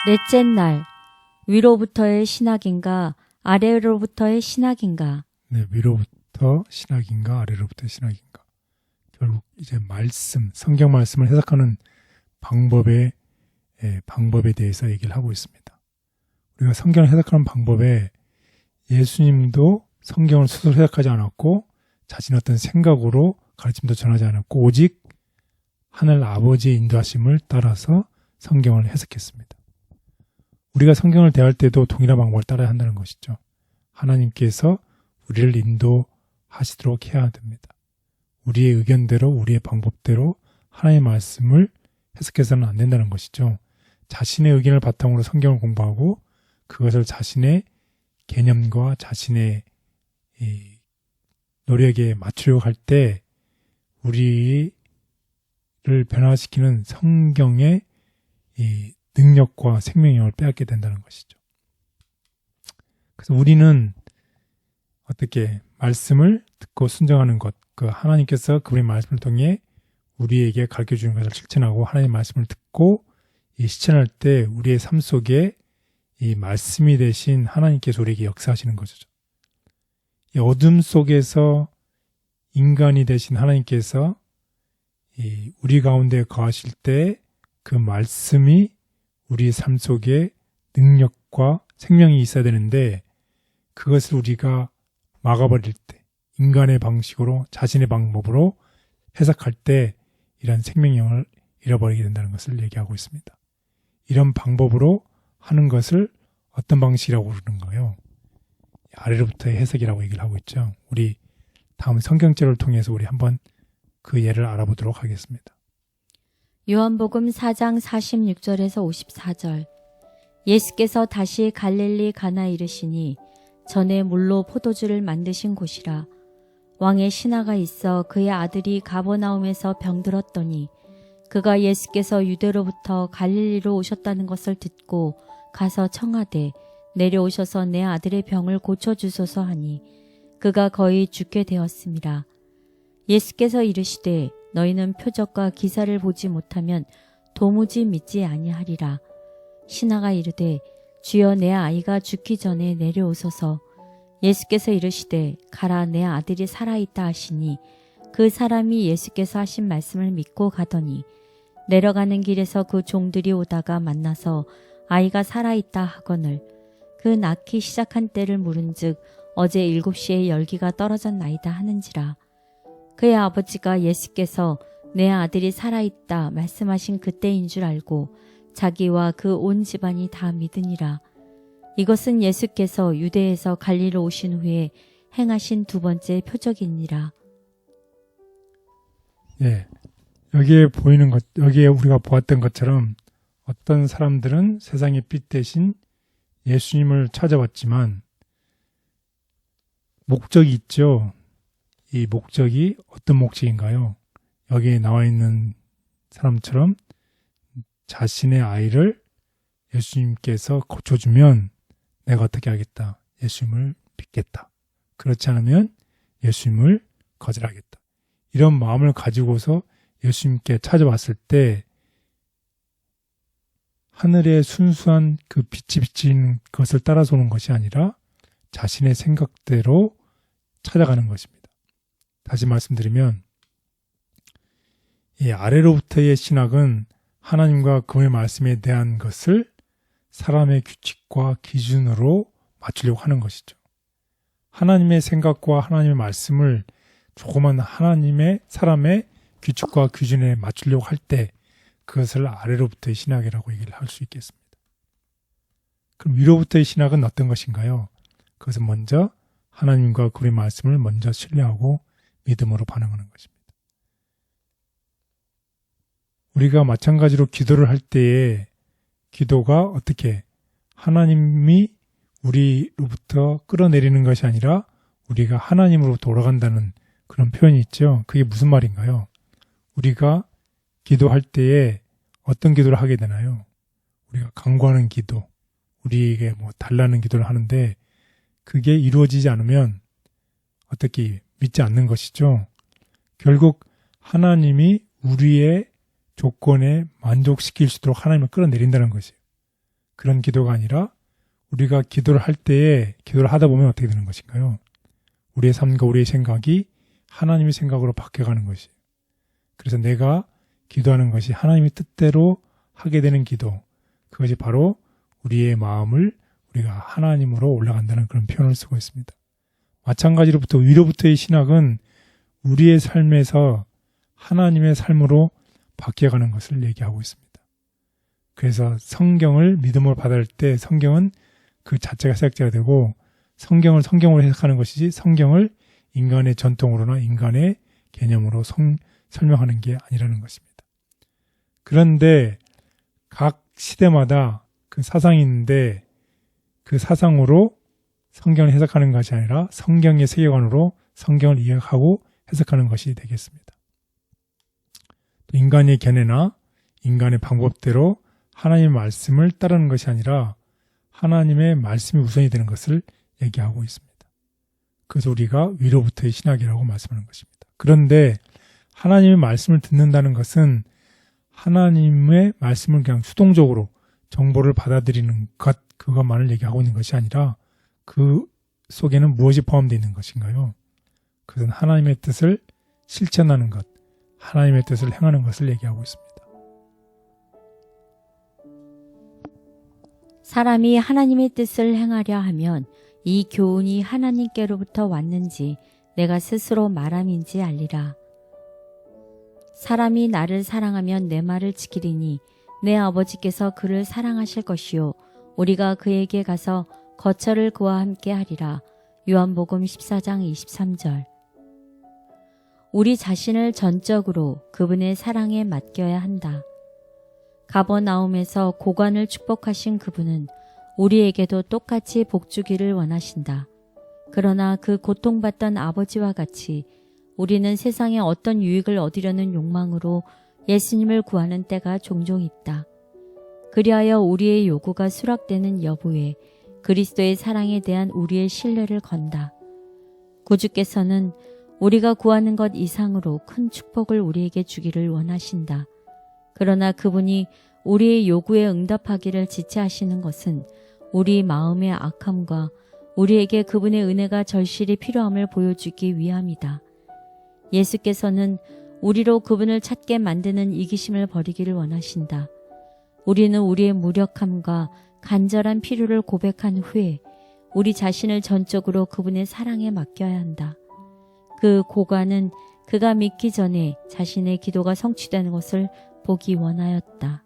넷째 날, 위로부터의 신학인가 아래로부터의 신학인가? 네, 위로부터 신학인가 아래로부터 신학인가. 결국 이제 말씀, 성경 말씀을 해석하는 방법에 대해서 얘기를 하고 있습니다. 우리가 성경을 해석하는 방법에 예수님도 성경을 스스로 해석하지 않았고 자신의 어떤 생각으로 가르침도 전하지 않았고 오직 하늘 아버지의 인도하심을 따라서 성경을 해석했습니다. 우리가 성경을 대할 때도 동일한 방법을 따라야 한다는 것이죠. 하나님께서 우리를 인도하시도록 해야 됩니다. 우리의 의견대로 우리의 방법대로 하나님의 말씀을 해석해서는 안 된다는 것이죠. 자신의 의견을 바탕으로 성경을 공부하고 그것을 자신의 개념과 자신의 노력에 맞추려고 할 때 우리를 변화시키는 성경의 능력과 생명력을 빼앗게 된다는 것이죠. 그래서 우리는 어떻게 말씀을 듣고 순종하는 것, 그 하나님께서 그분의 말씀을 통해 우리에게 가르쳐주는 것을 실천하고 하나님의 말씀을 듣고 실천할 때 우리의 삶 속에 이 말씀이 되신 하나님께서 우리에게 역사하시는 것이죠. 이 어둠 속에서 인간이 되신 하나님께서 우리 가운데 거하실 때 그 말씀이 우리의 삶 속에 능력과 생명이 있어야 되는데 그것을 우리가 막아버릴 때 인간의 방식으로 자신의 방법으로 해석할 때 이런 생명력을 잃어버리게 된다는 것을 얘기하고 있습니다. 이런 방법으로 하는 것을 어떤 방식이라고 부르는가요? 아래로부터의 해석이라고 얘기를 하고 있죠. 우리 다음 성경절을 통해서 우리 한번 그 예를 알아보도록 하겠습니다. 요한복음 4장 46절에서 54절. 예수께서 다시 갈릴리 가나 이르시니 전에 물로 포도주를 만드신 곳이라. 왕의 신하가 있어 그의 아들이 가버나움에서 병들었더니 그가 예수께서 유대로부터 갈릴리로 오셨다는 것을 듣고 가서 청하되 내려오셔서 내 아들의 병을 고쳐주소서 하니 그가 거의 죽게 되었습니다. 예수께서 이르시되 너희는 표적과 기사를 보지 못하면 도무지 믿지 아니하리라. 신하가 이르되 주여 내 아이가 죽기 전에 내려오소서. 예수께서 이르시되 가라 내 아들이 살아있다 하시니 그 사람이 예수께서 하신 말씀을 믿고 가더니 내려가는 길에서 그 종들이 오다가 만나서 아이가 살아있다 하거늘 그 낳기 시작한 때를 물은즉 어제 7시에 열기가 떨어졌나이다 하는지라. 그의 아버지가 예수께서 내 아들이 살아있다 말씀하신 그때인 줄 알고 자기와 그 온 집안이 다 믿으니라. 이것은 예수께서 유대에서 갈릴리로 오신 후에 행하신 두 번째 표적이니라. 예, 여기에 보이는 것, 여기에 우리가 보았던 것처럼 어떤 사람들은 세상의 빛 대신 예수님을 찾아왔지만 목적이 있죠. 이 목적이 어떤 목적인가요? 여기에 나와 있는 사람처럼 자신의 아이를 예수님께서 고쳐주면 내가 어떻게 하겠다? 예수님을 믿겠다. 그렇지 않으면 예수님을 거절하겠다. 이런 마음을 가지고서 예수님께 찾아왔을 때 하늘의 순수한 그 빛이 비치는 것을 따라서 오는 것이 아니라 자신의 생각대로 찾아가는 것입니다. 다시 말씀드리면 이 아래로부터의 신학은 하나님과 그분의 말씀에 대한 것을 사람의 규칙과 기준으로 맞추려고 하는 것이죠. 하나님의 생각과 하나님의 말씀을 조그만 사람의 규칙과 기준에 맞추려고 할 때 그것을 아래로부터의 신학이라고 얘기를 할 수 있겠습니다. 그럼 위로부터의 신학은 어떤 것인가요? 그것은 먼저 하나님과 그분의 말씀을 먼저 신뢰하고 믿음으로 반응하는 것입니다. 우리가 마찬가지로 기도를 할 때에 기도가 어떻게 하나님이 우리로부터 끌어내리는 것이 아니라 우리가 하나님으로 돌아간다는 그런 표현이 있죠. 그게 무슨 말인가요? 우리가 기도할 때에 어떤 기도를 하게 되나요? 우리가 간구하는 기도, 우리에게 달라는 기도를 하는데 그게 이루어지지 않으면 어떻게 믿지 않는 것이죠. 결국 하나님이 우리의 조건에 만족시킬 수 있도록 하나님을 끌어내린다는 것이에요. 그런 기도가 아니라 우리가 기도를 할 때에 기도를 하다 보면 어떻게 되는 것인가요? 우리의 삶과 우리의 생각이 하나님의 생각으로 바뀌어가는 것이에요. 그래서 내가 기도하는 것이 하나님의 뜻대로 하게 되는 기도, 그것이 바로 우리의 마음을 우리가 하나님으로 올라간다는 그런 표현을 쓰고 있습니다. 마찬가지로부터 위로부터의 신학은 우리의 삶에서 하나님의 삶으로 바뀌어가는 것을 얘기하고 있습니다. 그래서 성경을 믿음으로 받을 때 성경은 그 자체가 시작자가 되고 성경을 성경으로 해석하는 것이지 성경을 인간의 전통으로나 인간의 개념으로 설명하는 게 아니라는 것입니다. 그런데 각 시대마다 그 사상이 있는데 그 사상으로 성경을 해석하는 것이 아니라 성경의 세계관으로 성경을 이해하고 해석하는 것이 되겠습니다. 인간의 견해나 인간의 방법대로 하나님의 말씀을 따르는 것이 아니라 하나님의 말씀이 우선이 되는 것을 얘기하고 있습니다. 그래서 우리가 위로부터의 신학이라고 말씀하는 것입니다. 그런데 하나님의 말씀을 듣는다는 것은 하나님의 말씀을 그냥 수동적으로 정보를 받아들이는 것, 그것만을 얘기하고 있는 것이 아니라 그 속에는 무엇이 포함되어 있는 것인가요? 그것은 하나님의 뜻을 실천하는 것, 하나님의 뜻을 행하는 것을 얘기하고 있습니다. 사람이 하나님의 뜻을 행하려 하면 이 교훈이 하나님께로부터 왔는지 내가 스스로 말함인지 알리라. 사람이 나를 사랑하면 내 말을 지키리니 내 아버지께서 그를 사랑하실 것이요 우리가 그에게 가서 거처를 그와 함께 하리라. 요한복음 14장 23절. 우리 자신을 전적으로 그분의 사랑에 맡겨야 한다. 가버나움에서 고관을 축복하신 그분은 우리에게도 똑같이 복주기를 원하신다. 그러나 그 고통받던 아버지와 같이 우리는 세상에 어떤 유익을 얻으려는 욕망으로 예수님을 구하는 때가 종종 있다. 그리하여 우리의 요구가 수락되는 여부에 그리스도의 사랑에 대한 우리의 신뢰를 건다. 구주께서는 우리가 구하는 것 이상으로 큰 축복을 우리에게 주기를 원하신다. 그러나 그분이 우리의 요구에 응답하기를 지체하시는 것은 우리 마음의 악함과 우리에게 그분의 은혜가 절실히 필요함을 보여주기 위함이다. 예수께서는 우리로 그분을 찾게 만드는 이기심을 버리기를 원하신다. 우리는 우리의 무력함과 간절한 필요를 고백한 후에 우리 자신을 전적으로 그분의 사랑에 맡겨야 한다. 그 고관은 그가 믿기 전에 자신의 기도가 성취되는 것을 보기 원하였다.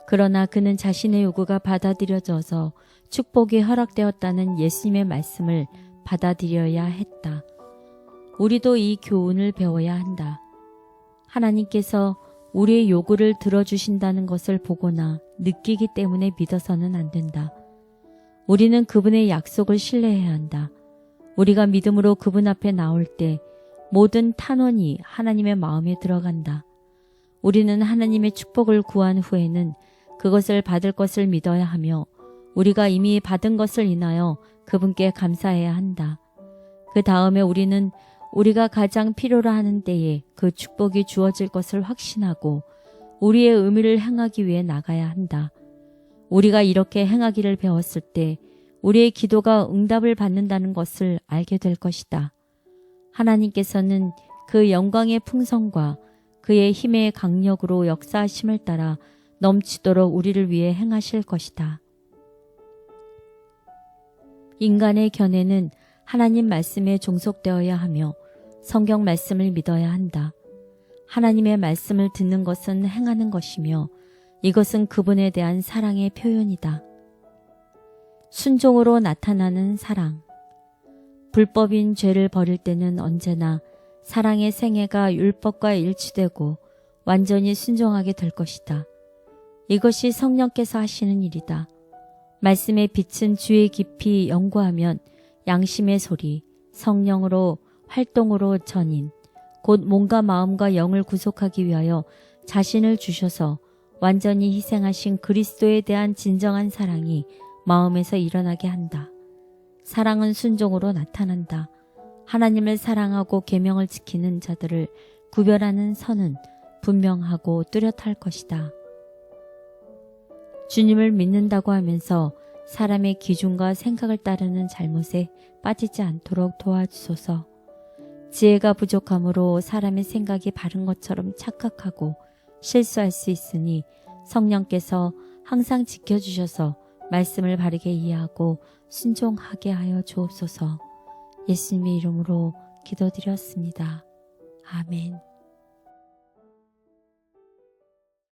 그러나 그는 자신의 요구가 받아들여져서 축복이 허락되었다는 예수님의 말씀을 받아들여야 했다. 우리도 이 교훈을 배워야 한다. 하나님께서 우리의 요구를 들어주신다는 것을 보거나 느끼기 때문에 믿어서는 안 된다. 우리는 그분의 약속을 신뢰해야 한다. 우리가 믿음으로 그분 앞에 나올 때 모든 탄원이 하나님의 마음에 들어간다. 우리는 하나님의 축복을 구한 후에는 그것을 받을 것을 믿어야 하며 우리가 이미 받은 것을 인하여 그분께 감사해야 한다. 그 다음에 우리는 우리가 가장 필요로 하는 때에 그 축복이 주어질 것을 확신하고 우리의 의미를 행하기 위해 나가야 한다. 우리가 이렇게 행하기를 배웠을 때 우리의 기도가 응답을 받는다는 것을 알게 될 것이다. 하나님께서는 그 영광의 풍성과 그의 힘의 강력으로 역사하심을 따라 넘치도록 우리를 위해 행하실 것이다. 인간의 견해는 하나님 말씀에 종속되어야 하며 성경 말씀을 믿어야 한다. 하나님의 말씀을 듣는 것은 행하는 것이며 이것은 그분에 대한 사랑의 표현이다. 순종으로 나타나는 사랑. 불법인 죄를 버릴 때는 언제나 사랑의 생애가 율법과 일치되고 완전히 순종하게 될 것이다. 이것이 성령께서 하시는 일이다. 말씀의 빛은 주의 깊이 연구하면 양심의 소리, 성령으로 활동으로 전인, 곧 몸과 마음과 영을 구속하기 위하여 자신을 주셔서 완전히 희생하신 그리스도에 대한 진정한 사랑이 마음에서 일어나게 한다. 사랑은 순종으로 나타난다. 하나님을 사랑하고 계명을 지키는 자들을 구별하는 선은 분명하고 뚜렷할 것이다. 주님을 믿는다고 하면서 사람의 기준과 생각을 따르는 잘못에 빠지지 않도록 도와주소서. 지혜가 부족함으로 사람의 생각이 바른 것처럼 착각하고 실수할 수 있으니 성령께서 항상 지켜주셔서 말씀을 바르게 이해하고 순종하게 하여 주옵소서. 예수님의 이름으로 기도드렸습니다. 아멘.